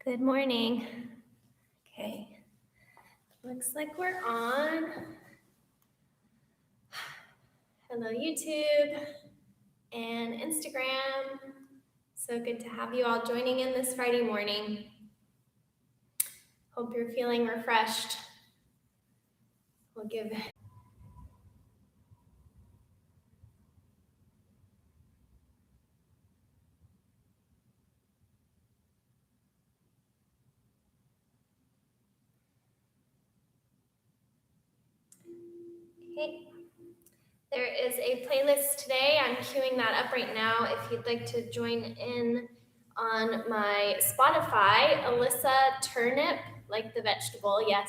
Good morning. Okay, looks like we're on. Hello, YouTube and Instagram. So good to have you all joining in this Friday morning. Hope you're feeling refreshed. We'll give Okay. There is a playlist today. I'm queuing that up right now. If you'd like to join in on my Spotify, Alissa Turnip, like the vegetable, yes,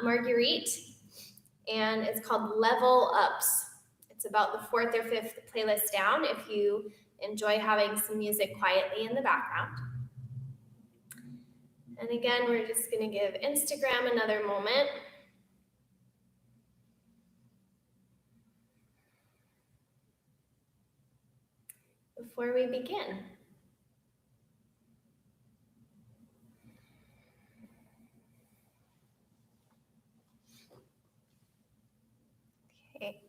Marguerite, and it's called Level Ups. It's about the fourth or fifth playlist down if you enjoy having some music quietly in the background. And again, we're just going to give Instagram another moment. Before we begin. Okay.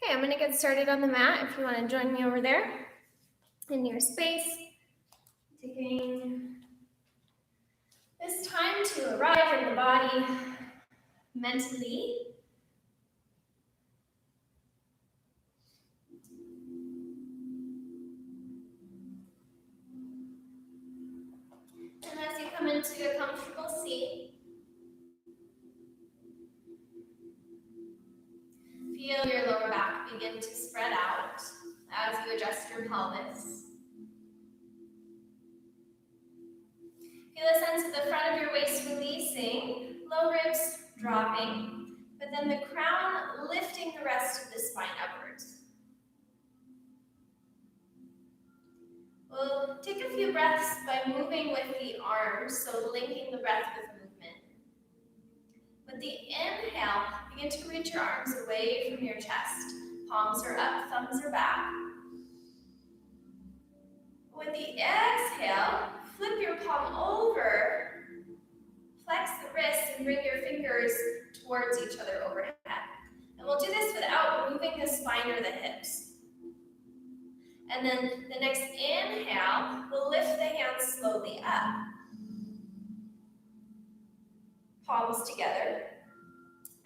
Okay, I'm going to get started on the mat if you want to join me over there in your space. Taking this time to arrive in the body mentally. And as you come into a comfortable seat, feel your lower back begin to spread out as you adjust your pelvis. Feel a sense of the front of your waist releasing, low ribs dropping, but then the crown lifting the rest of the spine upwards. We'll take a few breaths by moving with the arms, so linking the breath with movement. With the inhale, begin to reach your arms away from your chest. Palms are up, thumbs are back. With the exhale, flip your palm over, flex the wrists, and bring your fingers towards each other overhead. And we'll do this without moving the spine or the hips. And then the next inhale, we'll lift the hands slowly up. Palms together.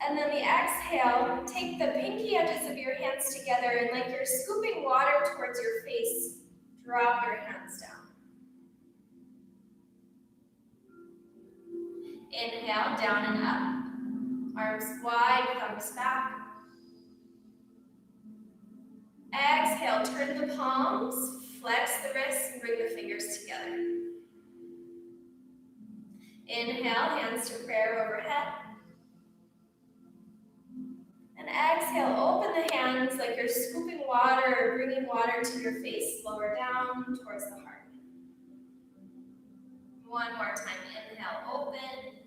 And then the exhale, take the pinky edges of your hands together and like you're scooping water towards your face, drop your hands down. Inhale, down and up. Arms wide, thumbs back. Exhale, turn the palms, flex the wrists, and bring the fingers together. Inhale, hands to prayer overhead. And exhale, open the hands like you're scooping water or bringing water to your face, lower down towards the heart. One more time, inhale, open.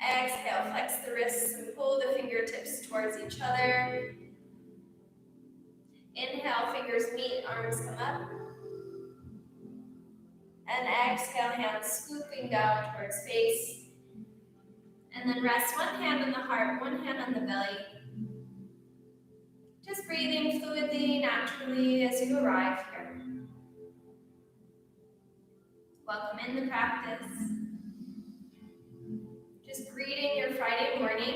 Exhale, flex the wrists and pull the fingertips towards each other. Inhale, fingers meet, arms come up. And exhale, hands scooping down towards face. And then rest one hand on the heart, one hand on the belly. Just breathing fluidly, naturally as you arrive here. Welcome in the practice. Just greeting your Friday morning.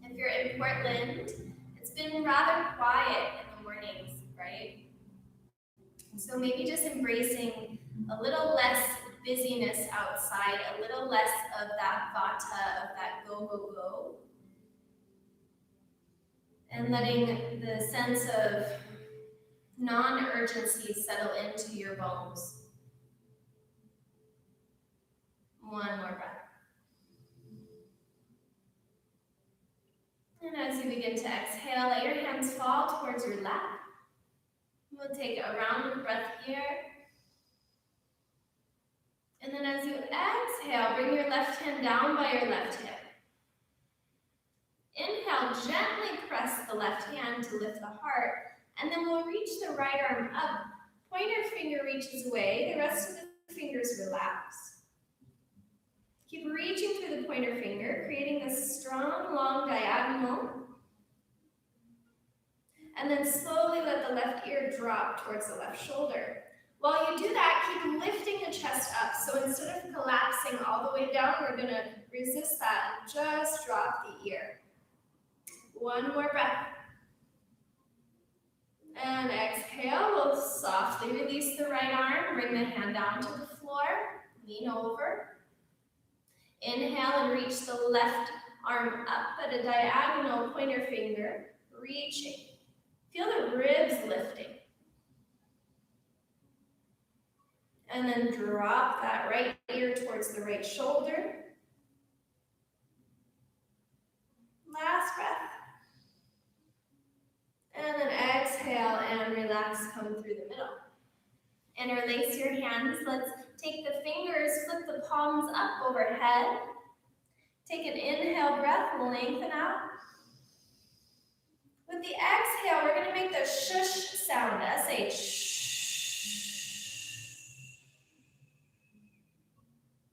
If you're in Portland, it's been rather quiet in the mornings, right? So maybe just embracing a little less busyness outside, a little less of that vata, of that go, go, go. And letting the sense of non-urgency settle into your bones. One more breath. And as you begin to exhale, let your hands fall towards your lap. We'll take a round of breath here. And then as you exhale, bring your left hand down by your left hip. Inhale, gently press the left hand to lift the heart, and then we'll reach the right arm up. Pointer finger reaches away, the rest of the fingers relax. Keep reaching through the pointer finger, creating this strong, long diagonal. And then slowly let the left ear drop towards the left shoulder. While you do that, keep lifting the chest up. So instead of collapsing all the way down, we're gonna resist that and just drop the ear. One more breath. And exhale, we'll softly release the right arm, bring the hand down to the floor, lean over. Inhale and reach the left arm up at a diagonal pointer finger, reaching. Feel the ribs lifting. And then drop that right ear towards the right shoulder. Last breath. And then exhale and relax, come through the middle. Interlace your hands. Let's take the fingers, flip the palms up overhead. Take an inhale breath, lengthen out. With the exhale, we're going to make the shush sound, S-H.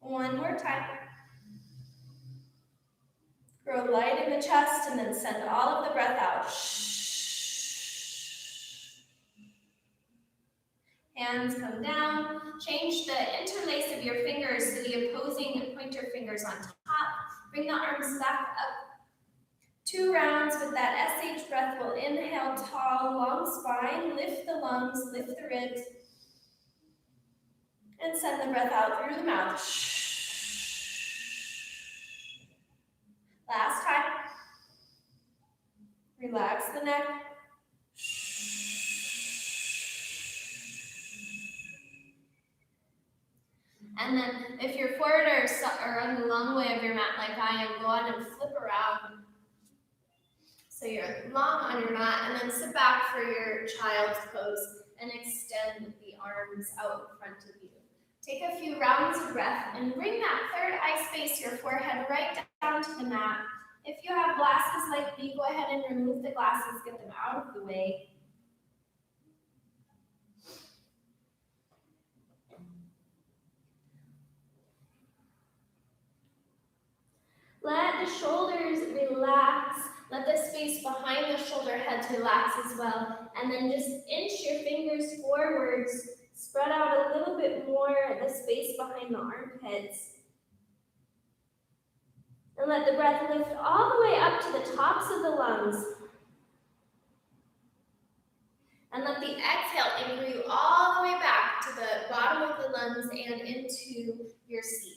One more time. Grow light in the chest and then send all of the breath out. Hands come down. Change the interlace of your fingers to the opposing pointer fingers on top. Bring the arms back up. 2 rounds with that SH breath. We'll inhale, tall, long spine. Lift the lungs, lift the ribs. And send the breath out through the mouth. Last time. Relax the neck. And then if you're forward or on the long way of your mat like I am, go on and flip around. So you're long on your mat, and then sit back for your child's pose and extend the arms out in front of you. Take a few rounds of breath and bring that third eye space, your forehead, right down to the mat. If you have glasses like me, go ahead and remove the glasses, get them out of the way. Let the shoulders relax. Let the space behind the shoulder heads relax as well. And then just inch your fingers forwards. Spread out a little bit more the space behind the armpits. And let the breath lift all the way up to the tops of the lungs. And let the exhale anchor you all the way back to the bottom of the lungs and into your seat.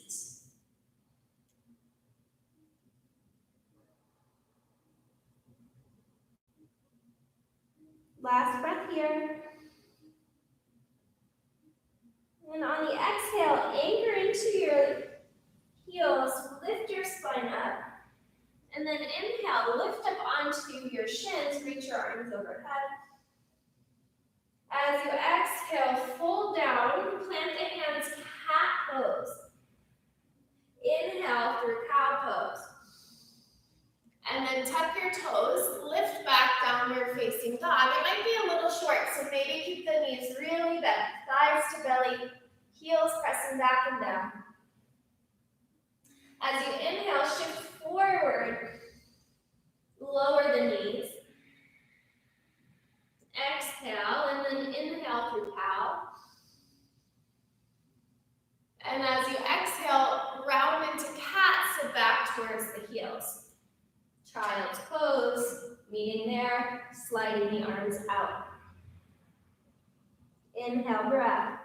Last breath here. And on the exhale, anchor into your heels, lift your spine up. And then inhale, lift up onto your shins, reach your arms overhead. As you exhale, fold down, plant the hands, cat pose. Inhale through cow pose. And then tuck your toes, lift back, downward facing dog. It might be a little short, so maybe keep the knees really bent, thighs to belly, heels pressing back and down. As you inhale, shift forward, lower the knees. Exhale, and then inhale through cow. And as you exhale, round into cat, sit back towards the heels. Child's pose, meeting there, sliding the arms out. Inhale, breath.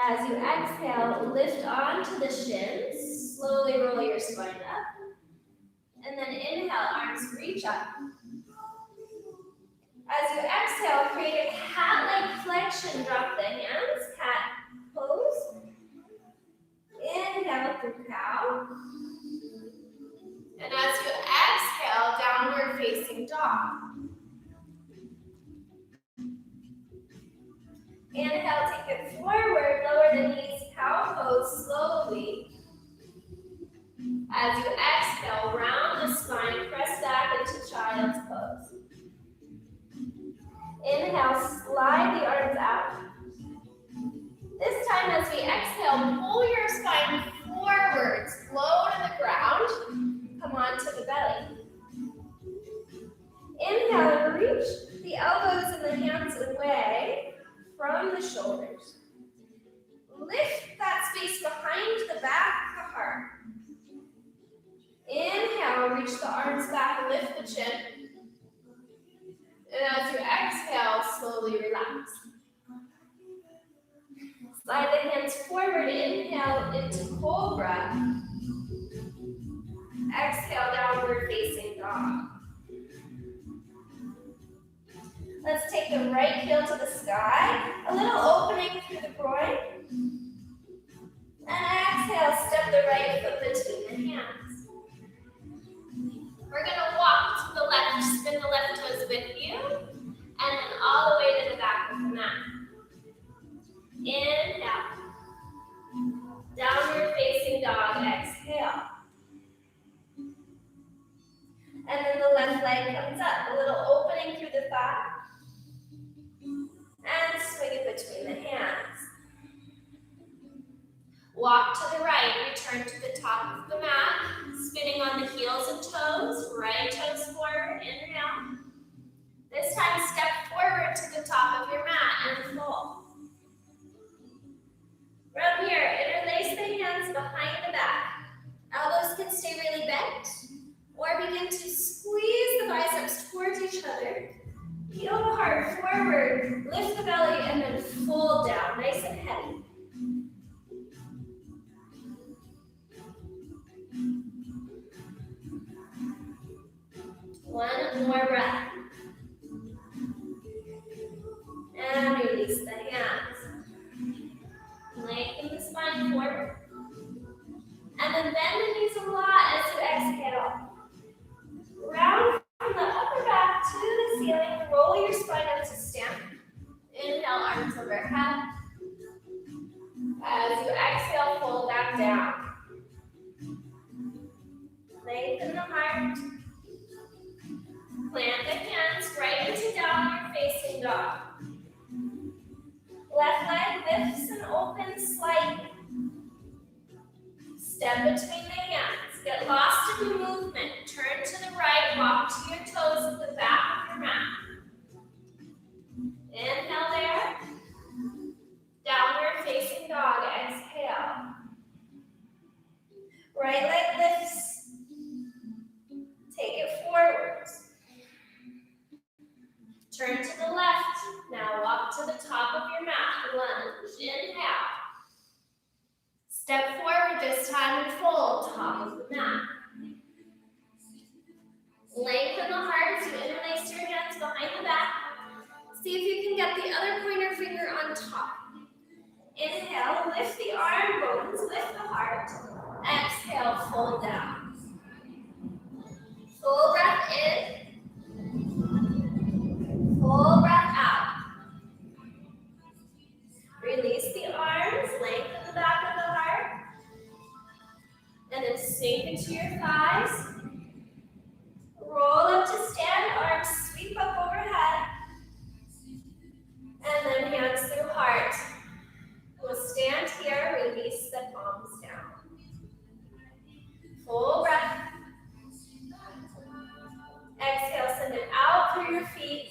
As you exhale, lift onto the shins, slowly roll your spine up. And then inhale, arms reach up. As you exhale, create a cat-like flexion, drop the hands, cat pose. Inhale through cow. And as you exhale, downward facing dog. Inhale, take it forward, lower the knees, cow slowly. As you exhale, round the spine, press back into child's pose. Inhale, slide the arms out. This time as we exhale, pull your spine forwards, low to the ground. Come on to the belly. Inhale, reach the elbows and the hands away from the shoulders. Lift that space behind the back, the heart. Inhale, reach the arms back, lift the chin. And as you exhale, slowly relax. Slide the hands forward, inhale into cobra. Exhale, downward facing dog. Let's take the right heel to the sky, a little opening through the groin. And exhale, step the right foot between the hands. We're gonna walk to the left, spin the left toes with you, and then all the way to the back of the mat. Inhale. Downward facing dog, exhale. And then the left leg comes up, a little opening through the thigh. And swing it between the hands. Walk to the right, return to the top of the mat, spinning on the heels and toes, right toes forward, inhale. This time step forward to the top of your mat and fold. From here, interlace the hands behind the back. Elbows can stay really bent, or begin to squeeze the biceps towards each other. Heel the heart forward, lift the belly, and then fold down, nice and heavy. One more breath. And release the hands. Lengthen the spine forward. And then bend the knees a lot as you exhale. Round from the upper back to the ceiling. Roll your spine up to stand. Inhale, arms overhead. As you exhale, fold back down. Lengthen the heart. Plant the hands right into downward facing dog. Left leg lifts and opens slightly. Step between the hands. Get lost in the movement. Turn to the right. Walk to your toes at the back of your mat. Inhale there. Downward facing dog. Exhale. Right leg lifts. Take it forwards. Turn to the left. Now walk to the top of your mat. Lunge. Inhale. Step forward this time and fold, top of the mat. Lengthen the heart as you interlace your hands behind the back. See if you can get the other pointer finger on top. Inhale, lift the arm bones, lift the heart. Exhale, fold down. Full breath in. Full breath out. Release the arms, lengthen the back of the heart. And then sink into your thighs. Roll up to stand, arms sweep up overhead. And then hands through heart. We'll stand here, release the palms down. Full breath. Exhale, send it out through your feet.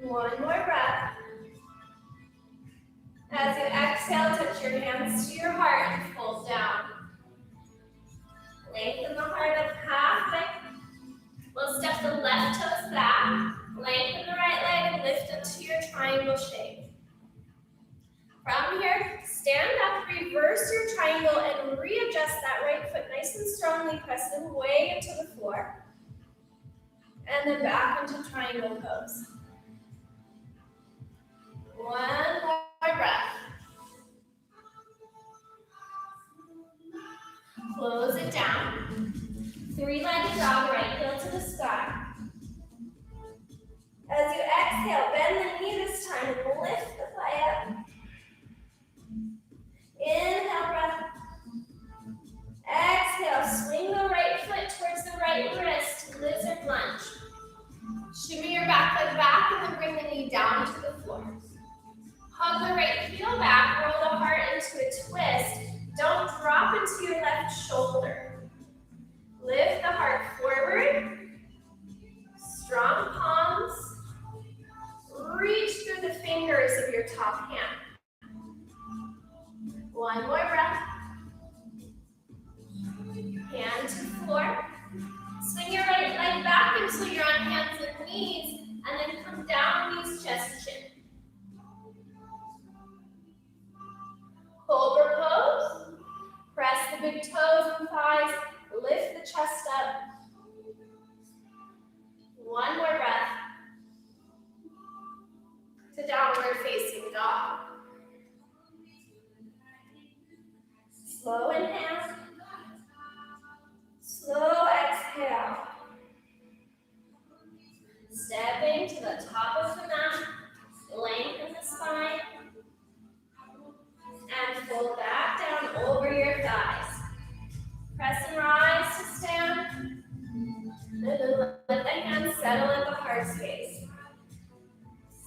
One more breath. As you exhale, touch your hands to your heart and fold down. Lengthen the heart up halfway. We'll step the left toes back. Lengthen the right leg and lift into your triangle shape. From here, stand up, reverse your triangle, and readjust that right foot nice and strongly, pressing way into the floor. And then back into triangle pose. One more breath. Close it down. Three-legged dog, right heel to the sky. As you exhale, bend the knee this time and lift the thigh up. hug the right heel back, roll the heart into a twist. Don't drop into your left shoulder. Lift the heart forward. Strong palms. Reach through the fingers of your top hand. One more breath. Hand to floor. Swing your right leg back until you're on hands and knees, and then come down, knees, chest, chin. Cobra pose. Press the big toes and thighs. Lift the chest up. One more breath. To downward facing dog. Slow inhale. Slow exhale. Stepping to the top of the mat. Lengthen the spine. And fold back down over your thighs. Press and rise to stand. And then let the hands settle at the heart space.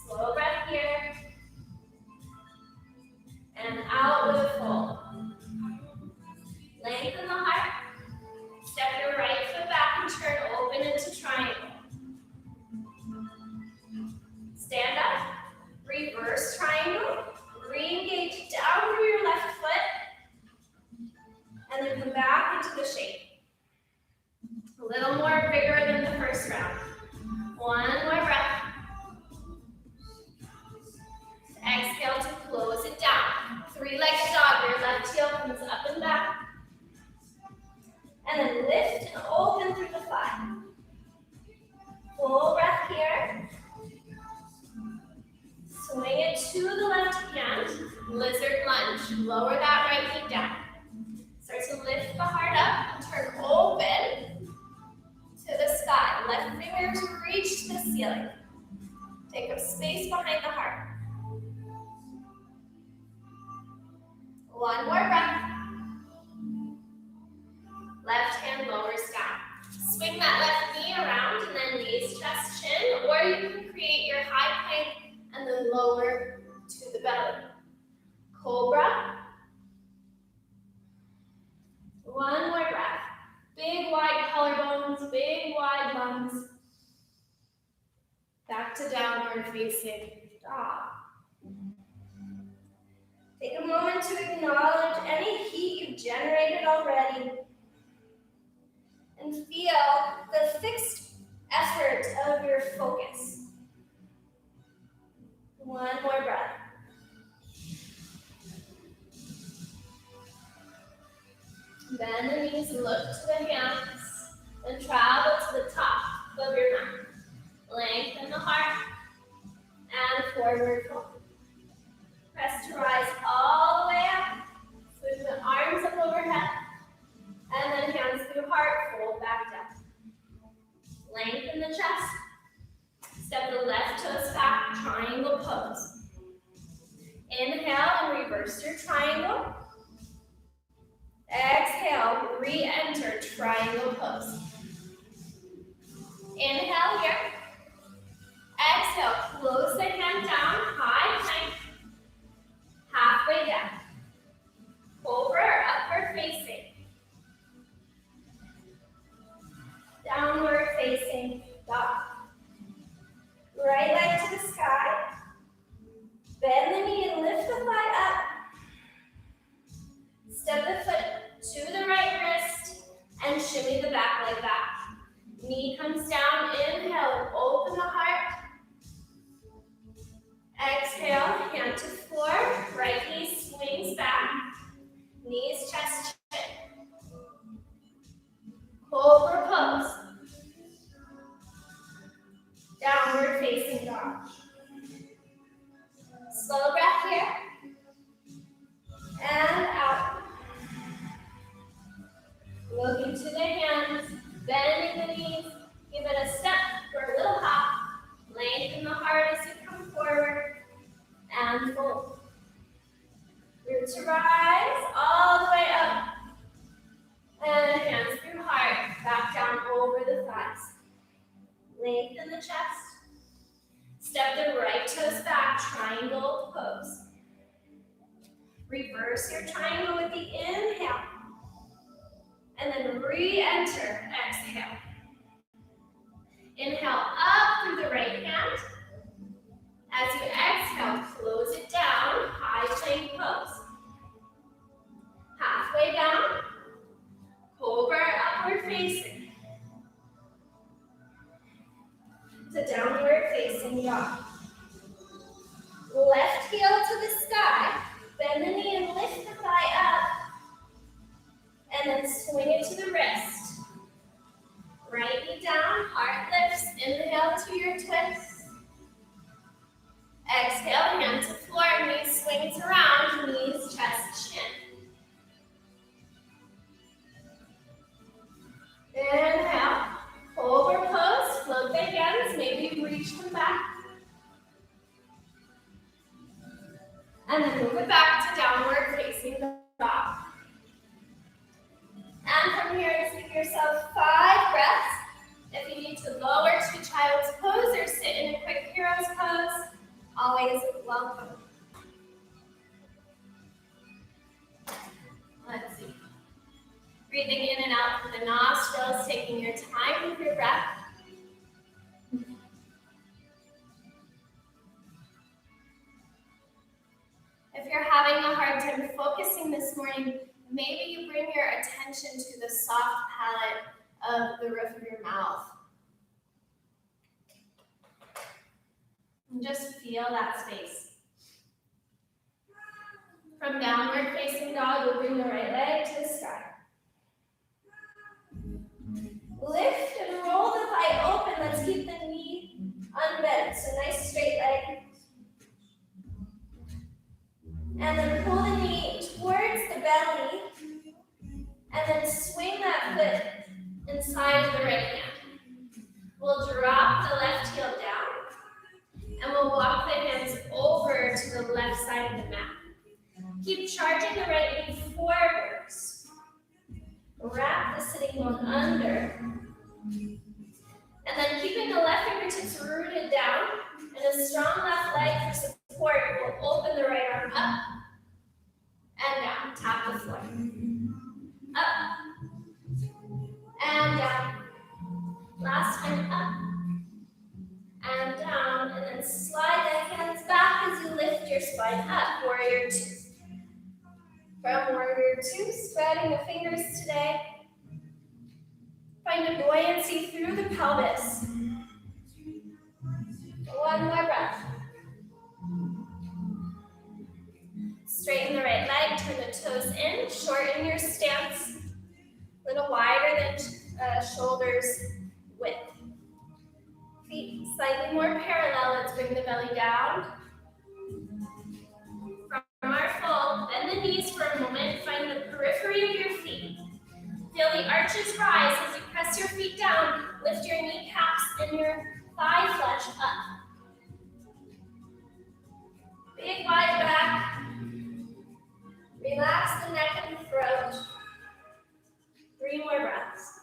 Slow breath here. And out with a fold. Lengthen the heart. Step your right foot back and turn open into triangle. Stand up. Reverse triangle. Re-engage down through your left foot. And then come back into the shape. A little more bigger than the first round. One more breath. Exhale to close it down. Three-legged dog. Your left heel comes up and back. And then lift and open through the thigh. Full breath here. Swing it to the left hand. Lizard lunge. Lower that right knee down. Start to lift the heart up and turn open to the sky. Left fingers reach to the ceiling. Take up space behind the heart. One more breath. Left hand lowers down. Swing that left knee around and then knees, chest, chin, or you can create your high plank and then lower to the belly. Cobra. One more breath. Big wide collarbones, big wide lungs. Back to downward facing dog. Take a moment to acknowledge any heat you've generated already. And feel the fixed effort of your focus. One more breath. Bend the knees, look to the hands, and travel to the top of your mat. Lengthen the heart, and forward fold. Press to rise all the way up. Swing the arms up overhead, and then hands through heart, fold back down. Lengthen the chest. Step the left toes back, triangle pose. Inhale and reverse your triangle. Exhale, re-enter triangle pose. Inhale here. Exhale, close the hand down, high plank. Halfway down. Cobra or upward facing. Downward facing dog. Right leg to the sky. Bend the knee and lift the thigh up. Step the foot to the right wrist and shimmy the back leg back. Knee comes down, inhale and open the heart. Exhale, hand to floor, right knee swings back. Knees, chest, chin. Cobra pose. Downward facing dog. Slow breath here. And out. Look into the hands, bending the knees. Give it a step for a little hop. Lengthen the heart as you come forward. And fold. Root to rise all the way up. And hands through heart. Back down over the thighs. Lengthen the chest. Step the right toes back, triangle pose. Reverse your triangle with the inhale. And then re-enter, exhale. Inhale up through the right hand. As you exhale, close it down, high plank pose. Halfway down, cobra upward facing. To downward facing dog. Left heel to the sky, bend the knee and lift the thigh up. And then swing it to the wrist. Right knee down, heart lifts, inhale to your twist. Exhale, hand to floor, knees swings around, knees, chest, chin. Inhale, cobra pose, float the hands, maybe reach them back. And then move it back to downward facing dog. And from here, give yourself 5 breaths. If you need to lower to child's pose or sit in a quick hero's pose, always welcome. Let's see. Breathing in and out through the nostrils, taking your time with your breath. If you're having a hard time focusing this morning, maybe you bring your attention to the soft palate of the roof of your mouth. And just feel that space. From downward facing dog, we'll bring the right leg to the sky. Lift and roll the thigh open. Let's keep the knee unbent. So nice straight leg. And then pull the knee towards the belly. And then swing that foot inside of the right hand. We'll drop the left heel down. And we'll walk the hands over to the left side of the mat. Keep charging the right knee forwards. Wrap the sitting bone under. And then keeping the left fingertips rooted down. And a strong left leg for support. We'll open the right arm up and down. Tap the floor. Up and down. Last time up and down. And then slide the hands back as you lift your spine up. Warrior 2. From Warrior 2, spreading the fingers today. Find a buoyancy through the pelvis. One more breath. Straighten the right leg, turn the toes in, shorten your stance. A little wider than shoulders width. Feet slightly more parallel, let's bring the belly down. From our fold, bend the knees for a moment, find the periphery of your feet. Feel the arches rise as you press your feet down, lift your kneecaps and your thigh flesh up. Big wide back. Relax the neck and throat. 3 more breaths.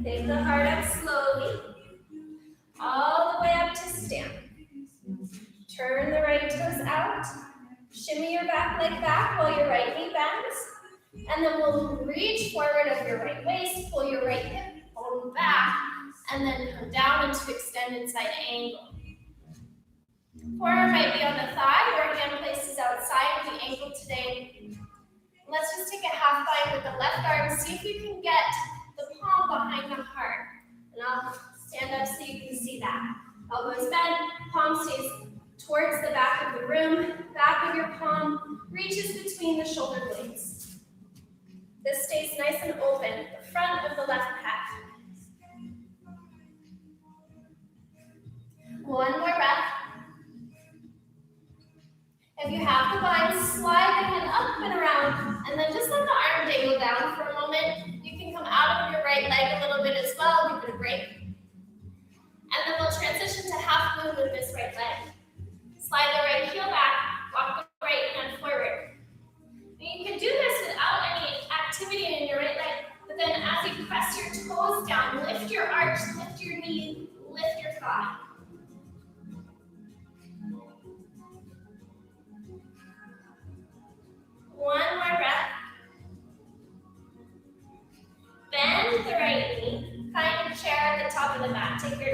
Pick the heart up slowly, all the way up to stand. Turn the right toes out. Shimmy your back leg back while your right knee bends. And then we'll reach forward of your right waist, pull your right hip bone back, and then come down into extended side angle. Forearm might be on the thigh or hand places outside of the ankle today. Let's just take a half bind with the left arm. See if you can get the palm behind the heart. And I'll stand up so you can see that. Elbows bent, palm stays towards the back of the room. Back of your palm reaches between the shoulder blades. This stays nice and open, the front of the left calf. One more breath. If you have the bind, slide the hand up and around, and then just let the arm dangle down for a moment. You can come out of your right leg a little bit as well, give it a break. And then we'll transition to half moon with this right leg. Slide the right heel back, walk the right hand forward. And you can do this without any activity in your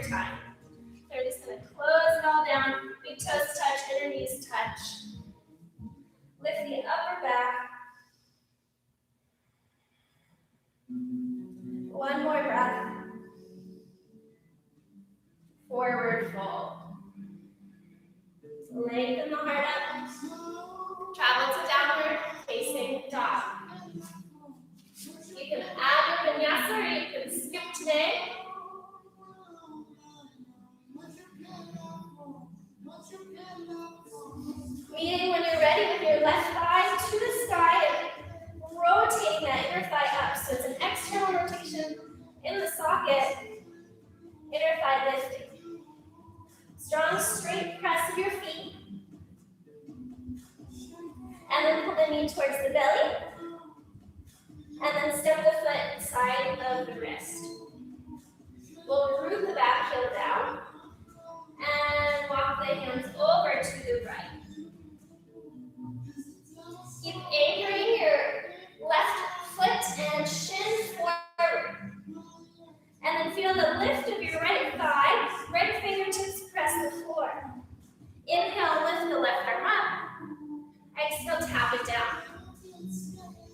time. So we're just going to close it all down. Big toes touch, inner knees touch. Lift the upper back. One more breath. Forward fold. So lengthen the heart up. Travel to downward facing dog. You can add your vinyasa or you can skip today. Meaning when you're ready with your left thigh to the sky and rotating that inner thigh up. So it's an external rotation in the socket, inner thigh lifting. Strong straight press of your feet. And then pull the knee towards the belly. And then step the foot inside of the wrist. We'll root the back heel down. And walk the hands over to the right. Keep anchoring your left foot and shin forward. And then feel the lift of your right thigh. Right fingertips press the floor. Inhale, lift the left arm up. Exhale, tap it down.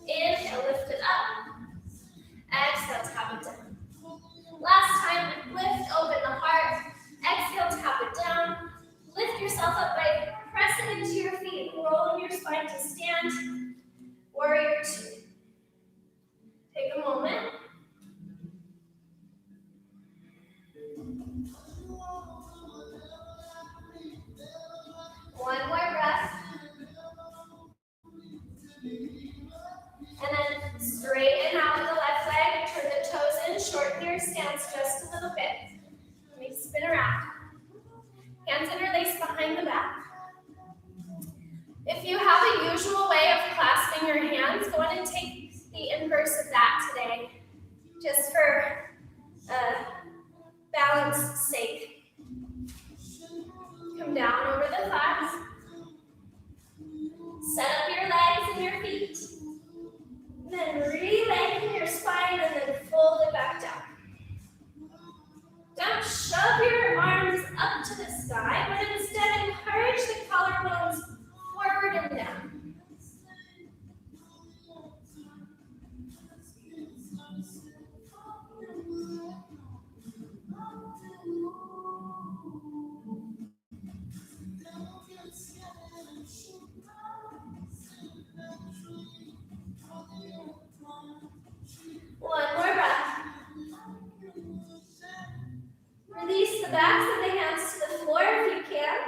Inhale, lift it up. Exhale, tap it down. Last time, lift, open the heart. Exhale, tap it down. Lift yourself up by pressing into your feet, rolling your spine to stand. Warrior two. Take a moment. One more breath. And then straighten out with the left leg. Turn the toes in. Shorten your stance just a little bit. Let me spin around. Hands interlace behind the back. If you have a usual way of clasping your hands, go ahead and take the inverse of that today, just for balance sake. Come down over the thighs. Set up your legs and your feet. And then re-lengthen your spine and then fold it back down. Don't shove your arms up to the sky, but instead encourage the collarbones forward and down. One more breath. Release the backs of the hands to the floor if you can.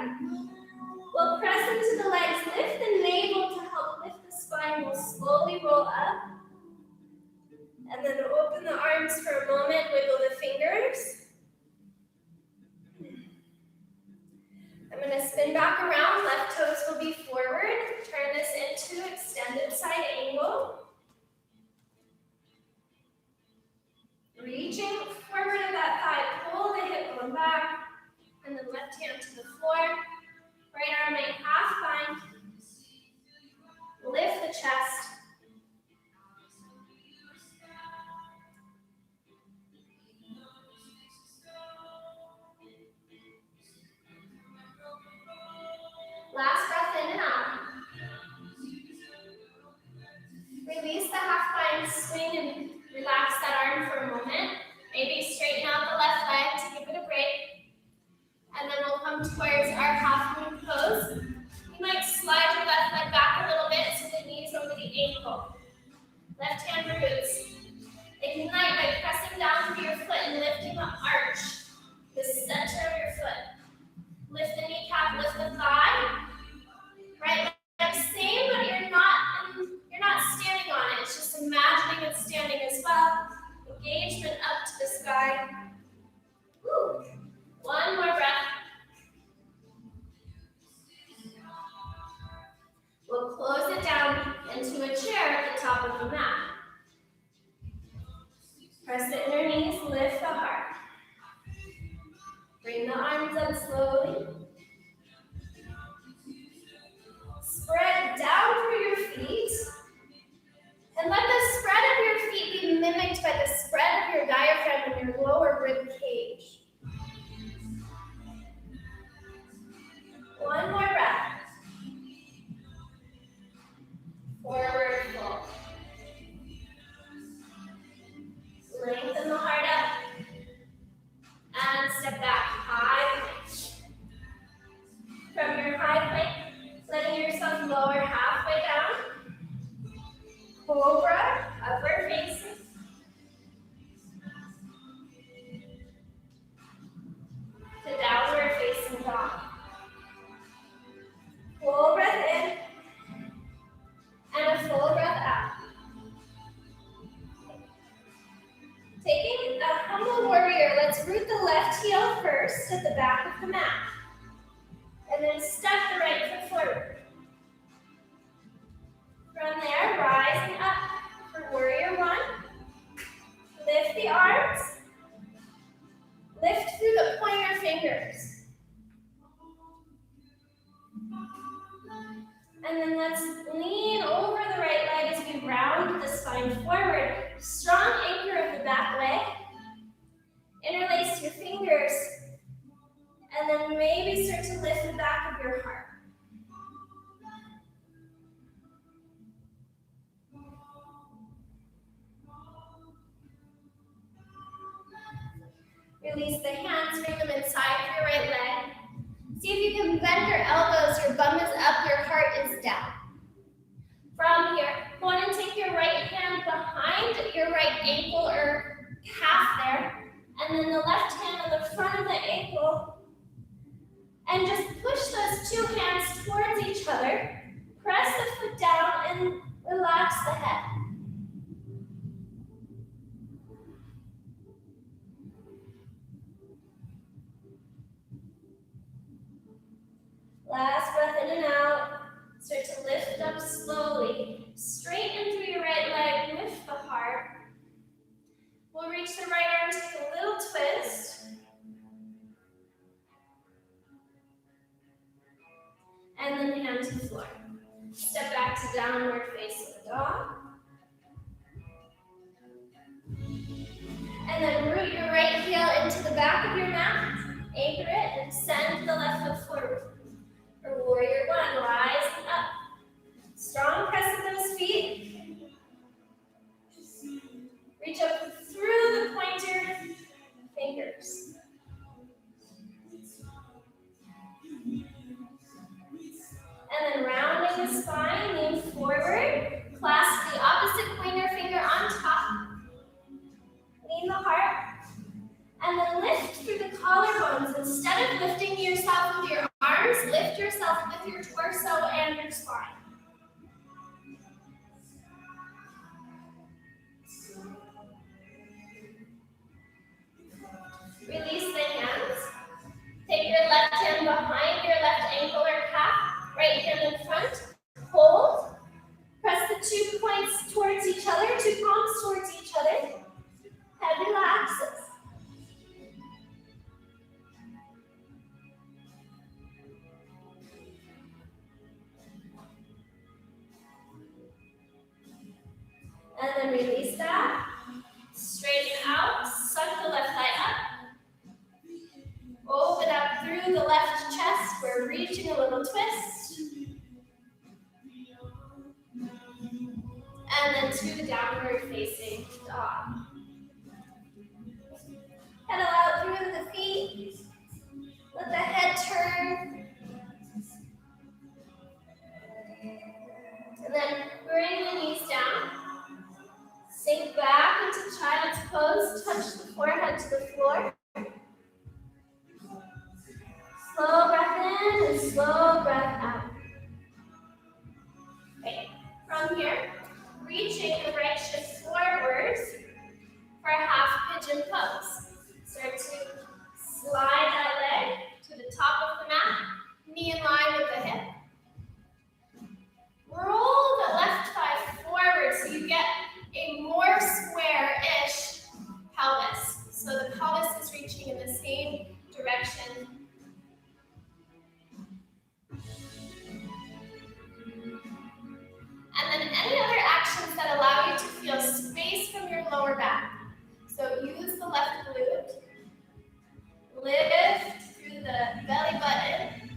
We'll press into the legs, lift the navel to help lift the spine. We'll slowly roll up. And then open the arms for a moment, wiggle the fingers. I'm going to spin back around, left toes will be forward. Turn this into extended side angle. Reaching forward of that thigh, pull the hip bone back, and then left hand to the floor. Right arm may half bind. Lift the chest. Last breath in and out. Release the half bind, swing and relax that arm for a moment. Maybe straighten out the left leg to give it a break. And then we'll come towards our half moon pose. You might slide your left leg back a little bit so the knees over the ankle. Left hand roots. Ignite by pressing down through your foot and lifting the arch, the center of your foot. Lift the kneecap, lift the thigh. Right leg same, but you're not standing on it. It's just imagining it standing as well. Engagement up to the sky. Woo. One more breath. We'll close it down into a chair at the top of the mat. Press the inner knees, lift the heart. Bring the arms up slowly. Spread down through your feet. And let the spread of your feet be mimicked by the spread of your diaphragm and your lower rib cage. Cobra, upward facing. To downward facing dog. Full breath in and a full breath out. Taking a humble warrior, let's root the left heel first at the back of the mat. And then step the right foot forward. From there, rising up for warrior one. Lift the arms. Lift through the pointer fingers. And then let's lean over the right leg as we round the spine forward. Strong anchor of the back leg. Interlace your fingers. And then maybe start to lift the back of your heart. Release the hands, bring them inside of your right leg. See if you can bend your elbows, your bum is up, your heart is down. From here, go on and take your right hand behind your right ankle or calf there, and then the left hand on the front of the ankle, and just push those two hands towards each other. Press the foot down and relax the head. Last breath in and out. Start to lift up slowly. Straighten through your right leg, lift the heart. We'll reach the right arm, take a little twist. And then hand to the floor. Step back to downward facing dog. And then root your right heel into the back of your mat. Anchor it and send the left foot forward. For warrior one, rising up. Strong press of those feet. Reach up through the pointer fingers. And then rounding the spine, lean forward. Clasp the opposite pointer finger on top. Lean the heart. And then lift through the collarbones. Instead of lifting yourself with your arms, lift yourself with your torso and your spine. Release the hands. Take your left hand behind your left ankle or calf, right hand in front. Hold. Press the 2 points towards each other, 2 palms towards each other. Head relaxes. And then release that. Straighten out. Suck the left thigh up. Open up through the left chest. We're reaching a little twist. And then to the downward facing dog. Pedal out through the feet. Let the head turn. And then bring the knees down. Sink back into child's pose. Touch the forehead to the floor. Slow breath in and slow breath out. Okay. From here, reaching the right shift forwards for a half pigeon pose. Start to slide that leg to the top of the mat, knee in line with the hip. Roll the left thigh forward so you get a more square-ish pelvis. So the pelvis is reaching in the same direction. And then any other actions that allow you to feel space from your lower back. So use the left glute. Lift through the belly button.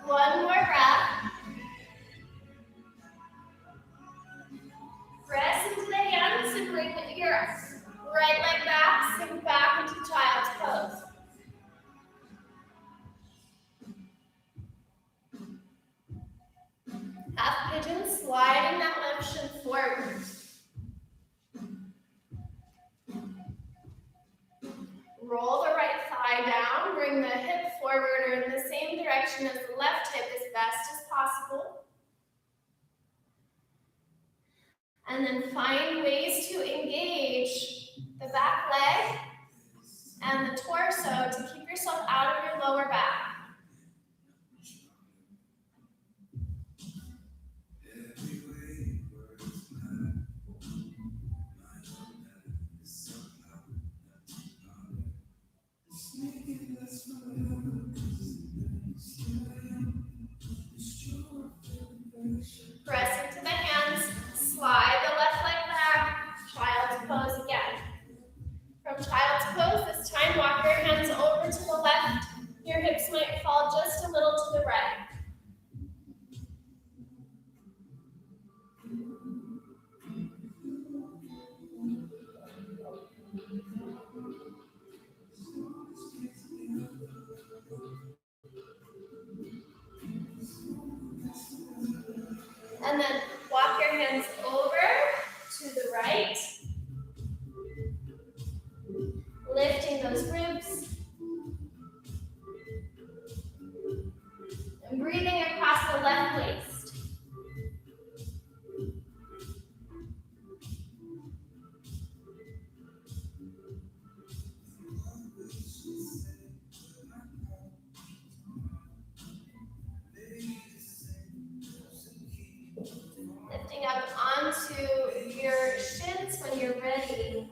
One more breath. Press into the hands and bring your right leg back, sink back into child's pose. Roll the right thigh down, bring the hip forward or in the same direction as the left hip as best as possible. And then find ways to engage the back leg and the torso to keep yourself out of your lower back. Press into the hands, slide the left leg back, child's pose again. From child's pose, this time walk your hands over to the left. Your hips might fall just a little to the right. And then walk your hands over to the right. Lifting those ribs. And breathing across the left waist. Lifting up onto your shins when you're ready.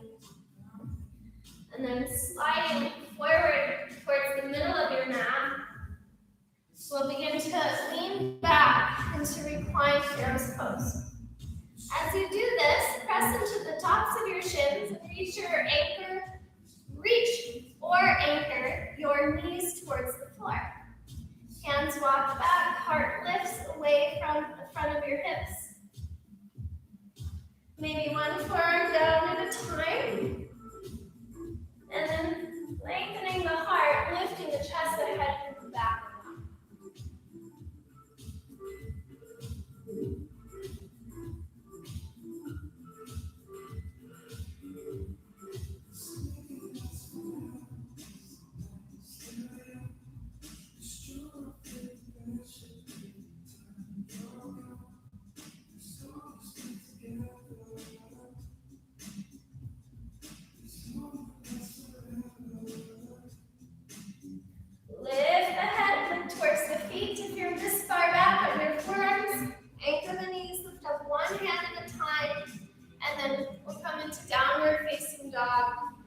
And then sliding forward towards the middle of your mat. We'll begin to lean back into reclined hero's pose. As you do this, press into the tops of your shins and reach or anchor your knees towards the floor. Hands walk back, heart lifts away from the front of your hips. Maybe one forearm down at a time. And then lengthening the heart, lifting the chest, the head, and the back.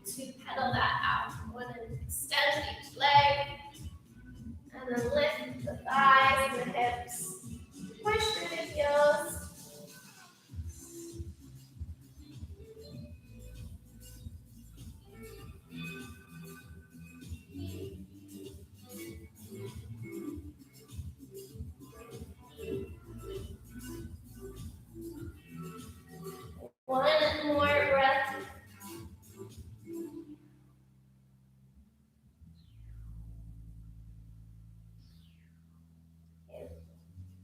To pedal that out. Go ahead and extend each leg. And then lift the thighs and the hips. Push through the heels. One more breath.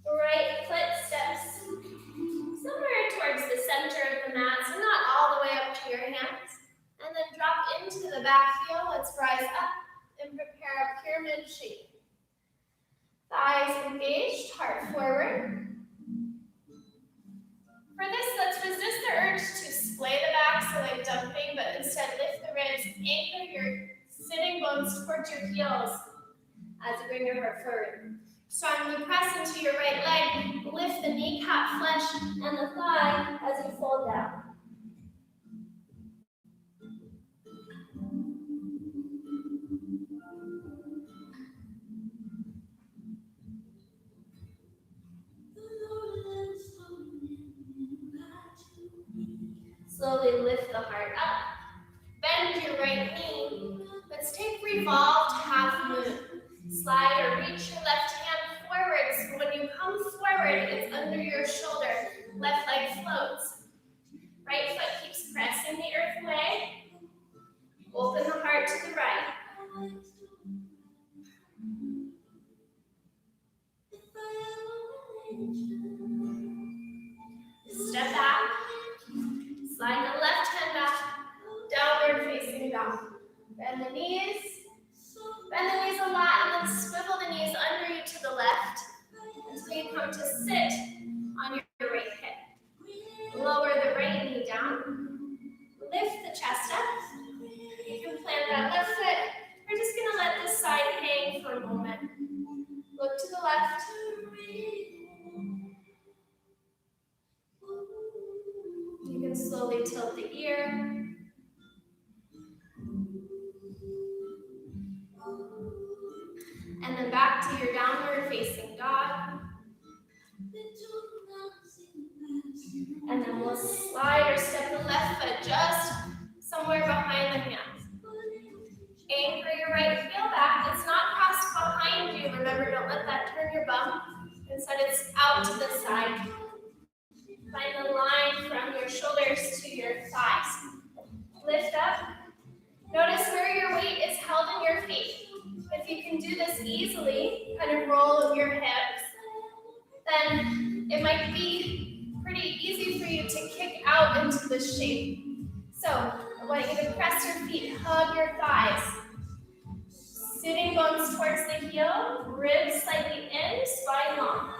Right foot steps somewhere towards the center of the mat, so not all the way up to your hands. And then drop into the back heel. Let's rise up and prepare a pyramid shape. Thighs engaged, heart forward. For this, let's resist the urge to splay the back, so like dumping, but instead lift the ribs, anchor your sitting bones towards your heels as you bring your heart forward. Strongly press into your right leg, lift the kneecap flesh and the thigh as you fold down. Slowly lift the heart up, bend your right knee. Let's take revolved half moon. Slide or reach your left hand forward, so when you come forward, it's under your shoulder. Left leg floats. Right foot keeps pressing the earth away. Open the heart to the right. Step back. Slide the left hand back. Downward facing dog. Bend the knees. Bend the knees a lot and then swivel the knees under you to the left until you come to sit on your right hip. Lower the right knee down. Lift the chest up. You can plant that left foot. We're just going to let this side hang for a moment. Look to the left. You can slowly tilt the ear. And then back to your downward facing dog. And then we'll slide or step the left foot just somewhere behind the hands. Anchor your right heel back. It's not crossed behind you. Remember, don't let that turn your bum. Instead, it's out to the side. Find the line from your shoulders to your thighs. Lift up. Notice where your weight is held in your feet. If you can do this easily, kind of roll your hips, then it might be pretty easy for you to kick out into this shape. So I want you to press your feet, hug your thighs. Sitting bones towards the heel, ribs slightly in, spine long.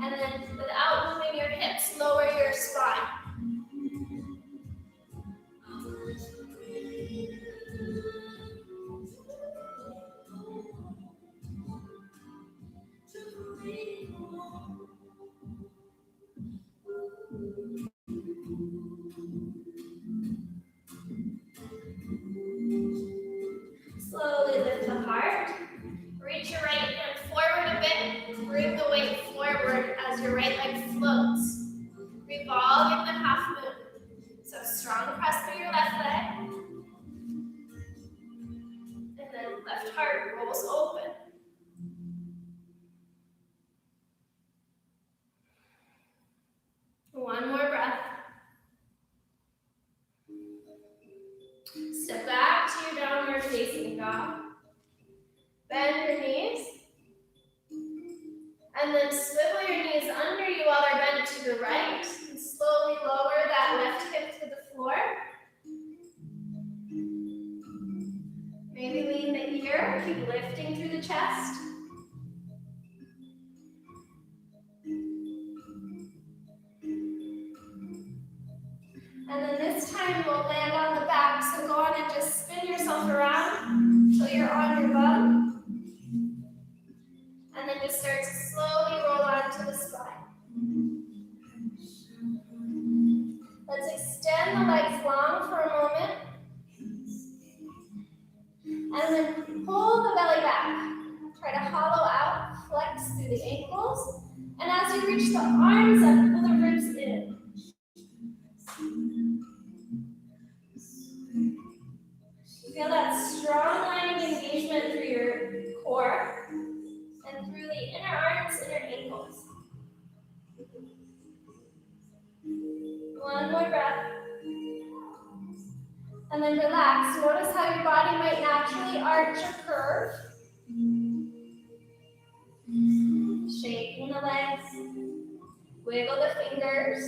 And then without moving your hips, lower your spine. Slowly lift the heart. Reach your right hand forward a bit. Bring the weight forward as your right leg floats. Revolve in the half moon. So strong press through your left leg. And then left heart rolls open. One more breath. Step back to your downward facing dog. Bend your knees. And then swivel your knees under you while they're bent to the right. And slowly lower that left hip to the floor. Maybe lean the ear. Keep lifting through the chest. And then this time we'll land on the back. So go on and just spin yourself around until you're on your bum. And then just start to slowly roll onto the spine. Let's extend the legs long for a moment. And then pull the belly back. Try to hollow out, flex through the ankles. And as you reach the arms up, pull the ribs in. Feel that strong line of engagement through your core and through the inner arms, inner ankles. One more breath. And then relax. Notice how your body might naturally arch or curve. Shaking the legs. Wiggle the fingers.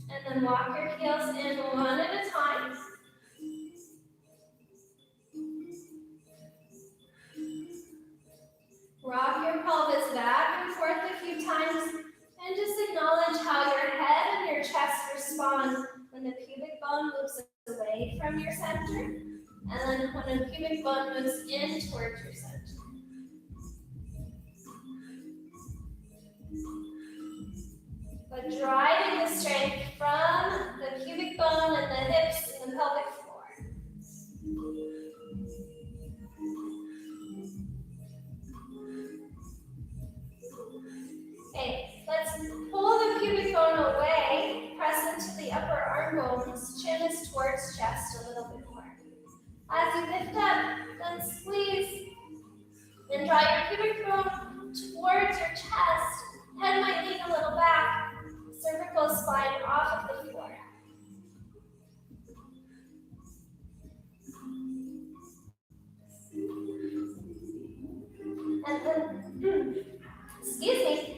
And then walk your heels in one at a time. Rock your pelvis back and forth a few times and just acknowledge how your head and your chest respond when the pubic bone moves away from your center and then when the pubic bone moves in towards your center. But driving the strength from the pubic bone and the hips and the pelvic floor. Okay, let's pull the pubic bone away, press into the upper arm bones, chin is towards chest a little bit more. As you lift up, then squeeze, and draw your pubic bone towards your chest. Head might lean a little back, cervical spine off of the floor. And then, excuse me.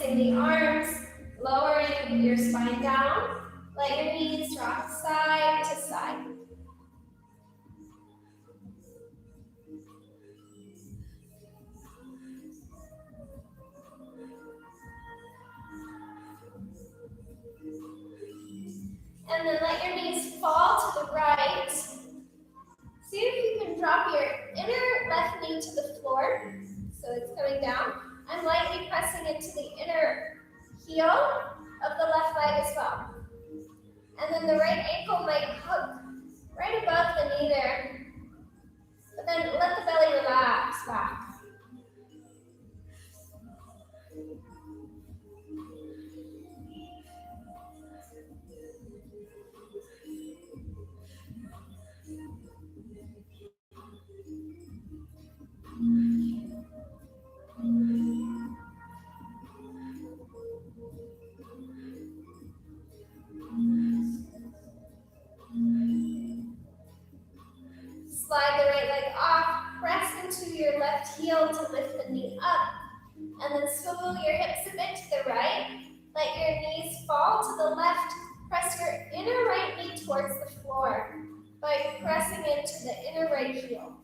releasing the arms, lowering your spine down. Let your knees drop side to side. And then let your knees fall to the right. See if you can drop your inner left knee to the floor. So it's coming down. And lightly pressing into the inner heel of the left leg as well. And then the right ankle might hook right above the knee there. But then let the belly relax back. Slide the right leg off, press into your left heel to lift the knee up, and then swivel your hips a bit to the right. Let your knees fall to the left. Press your inner right knee towards the floor by pressing into the inner right heel.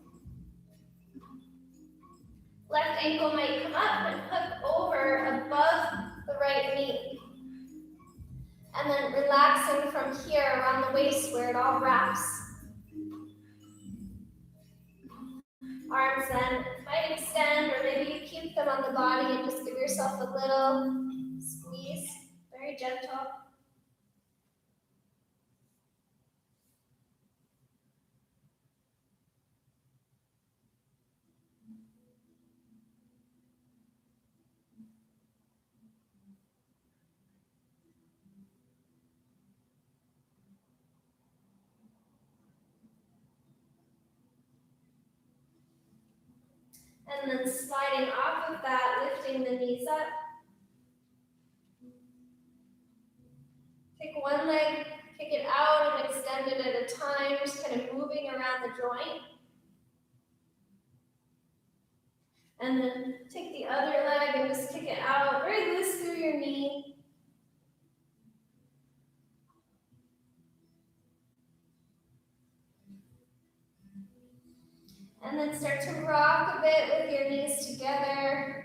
Left ankle might come up and hook over above the right knee. And then relaxing from here around the waist where it all wraps. Arms then might extend, or maybe you keep them on the body and just give yourself a little squeeze, very gentle. And then sliding off of that, lifting the knees up. Take one leg, kick it out and extend it at a time, just kind of moving around the joint. And then take the other leg and just kick it out, very loose through your knee. And then start to rock a bit with your knees together,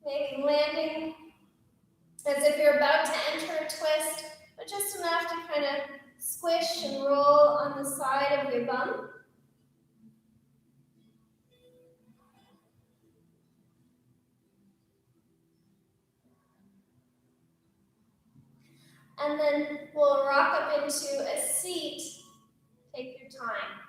maybe landing as if you're about to enter a twist, but just enough to kind of squish and roll on the side of your bum. And then we'll rock up into a seat. Take your time.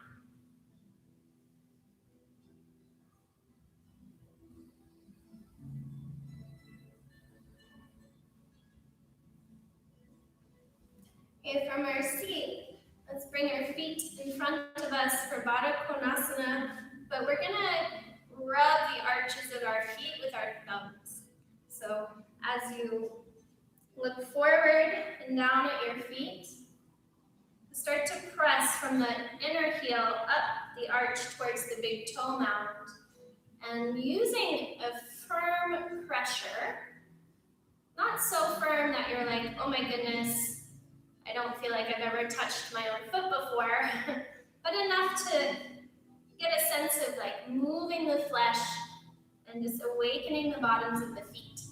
Okay, from our seat, let's bring our feet in front of us for Baddha Konasana, but we're gonna rub the arches of our feet with our thumbs. So as you look forward and down at your feet, start to press from the inner heel up the arch towards the big toe mound, and using a firm pressure, not so firm that you're like, oh my goodness, I don't feel like I've ever touched my own foot before, but enough to get a sense of like moving the flesh and just awakening the bottoms of the feet.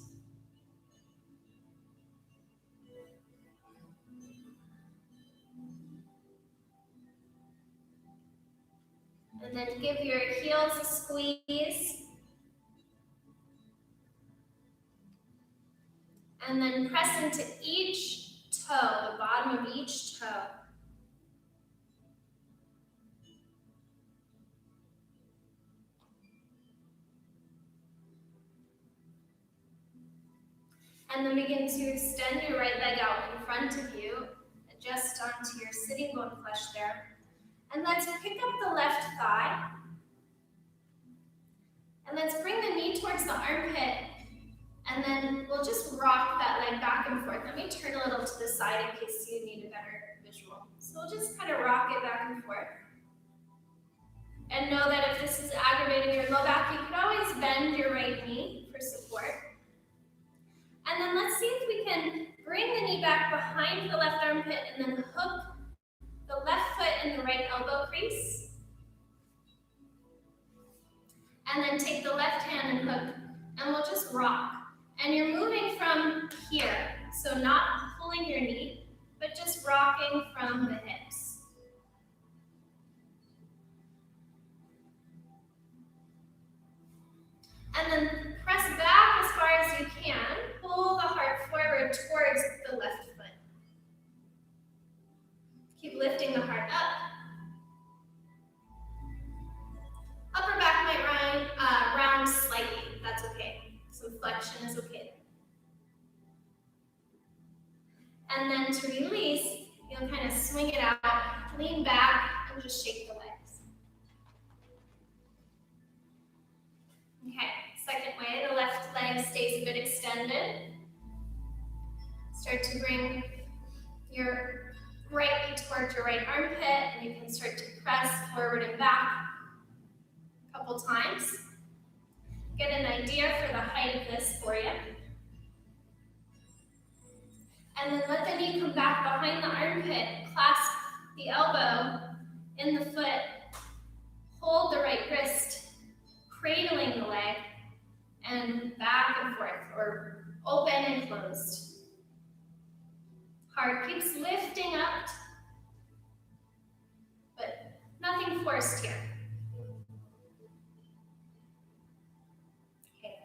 And then give your heels a squeeze. And then press into each toe, the bottom of each toe. And then begin to extend your right leg out in front of you, adjust onto your sitting bone flesh there. And let's pick up the left thigh. And let's bring the knee towards the armpit. And then we'll just rock that leg back and forth. Let me turn a little to the side in case you need a better visual. So we'll just kind of rock it back and forth. And know that if this is aggravating your low back, you can always bend your right knee for support. behind the left armpit and then hook the left foot in the right elbow crease. And then take the left hand and hook, and we'll just rock. And you're moving from here, so not pulling your knee, but just rocking from the hips. And then press back as far as you can. Pull the heart forward towards the left foot. Keep lifting the heart up. Upper back might round slightly. That's okay. Some flexion is okay. And then to release, you'll kind of swing it out, lean back, and just shake the legs. Okay, second way, the left leg stays a bit extended. Start to bring your right knee towards your right armpit, and you can start to press forward and back a couple times. Get an idea for the height of this for you. And then let the knee come back behind the armpit, clasp the elbow in the foot, hold the right wrist, cradling the leg, and back and forth, or open and closed. Heart keeps lifting up, but nothing forced here. Okay,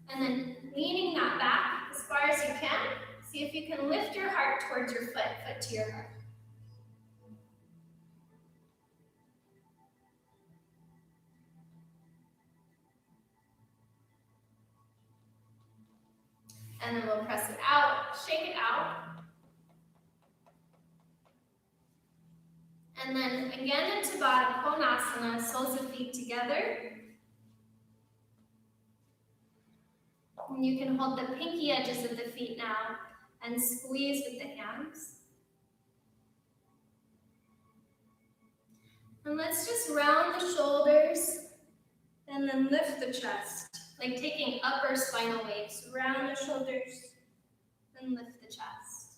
and then leaning that back as far as you can. See if you can lift your heart towards your foot, foot to your heart. And then we'll press it out, shake it out. And then again into Baddha Konasana, soles of feet together. And you can hold the pinky edges of the feet now and squeeze with the hands. And let's just round the shoulders and then lift the chest, like taking upper spinal waves. Round the shoulders and lift the chest.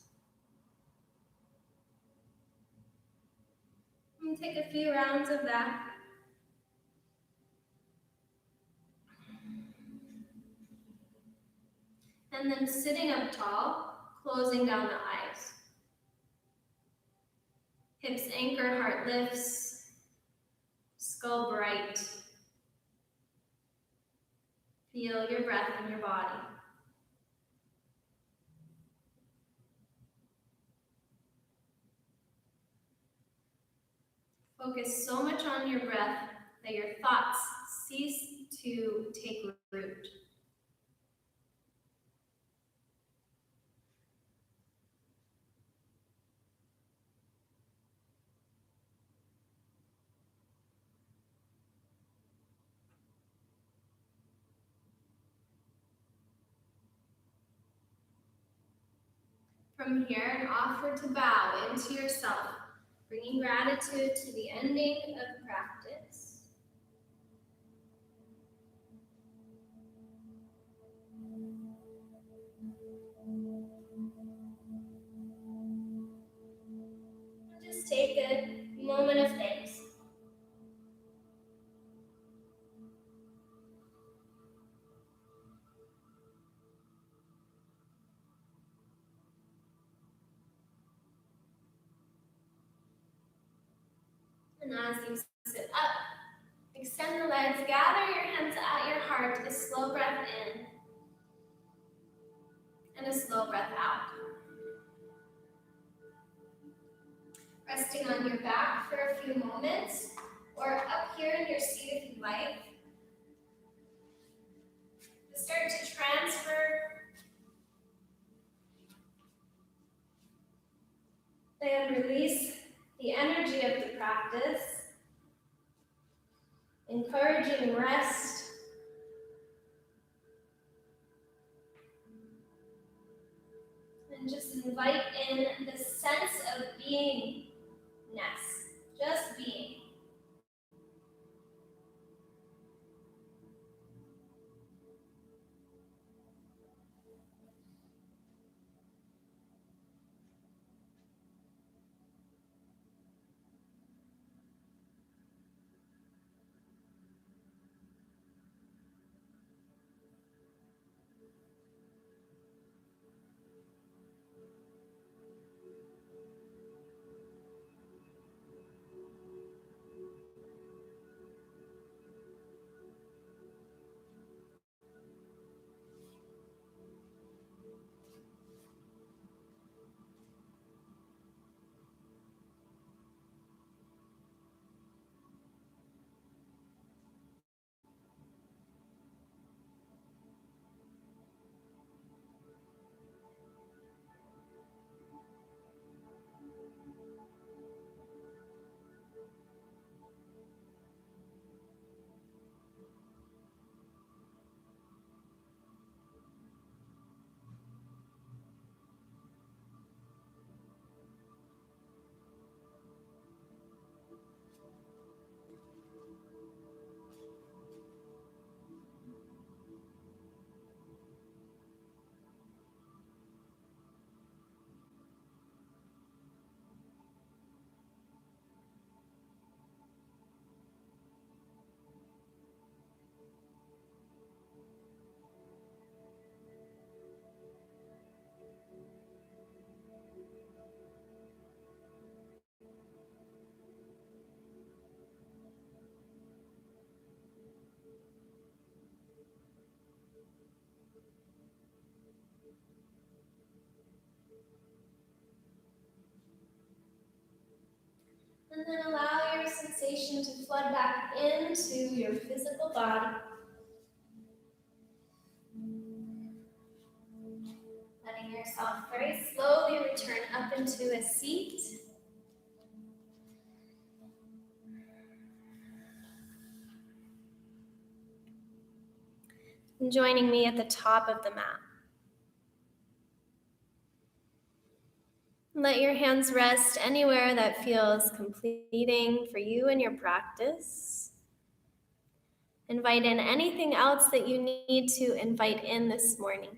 And take a few rounds of that. And then sitting up tall, closing down the eyes. Hips anchor, heart lifts, skull bright. Feel your breath in your body. Focus so much on your breath that your thoughts cease to take root. From here, and offer to bow into yourself, bringing gratitude to the ending of practice. Just take a moment of thanks. And as you sit up, extend the legs, gather your hands at your heart, a slow breath in, and a slow breath out. Resting on your back for a few moments, or up here in your seat if you'd like. Start to transfer and release the energy of the practice, encouraging rest, and just invite in the sense of beingness, just being. And then allow your sensation to flood back into your physical body. Letting yourself very slowly return up into a seat. And joining me at the top of the mat. Let your hands rest anywhere that feels completing for you and your practice. Invite in anything else that you need to invite in this morning.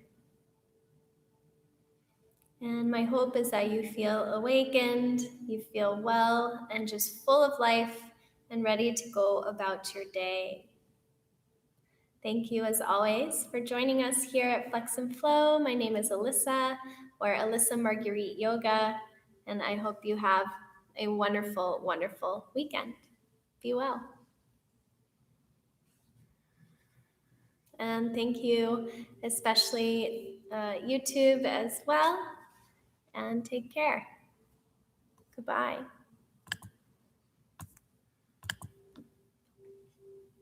And my hope is that you feel awakened, you feel well, and just full of life and ready to go about your day. Thank you, as always, for joining us here at Flex and Flow. My name is Alissa, or Alissa Marguerite Yoga, and I hope you have a wonderful, wonderful weekend. Be well. And thank you, especially YouTube as well, and take care. Goodbye.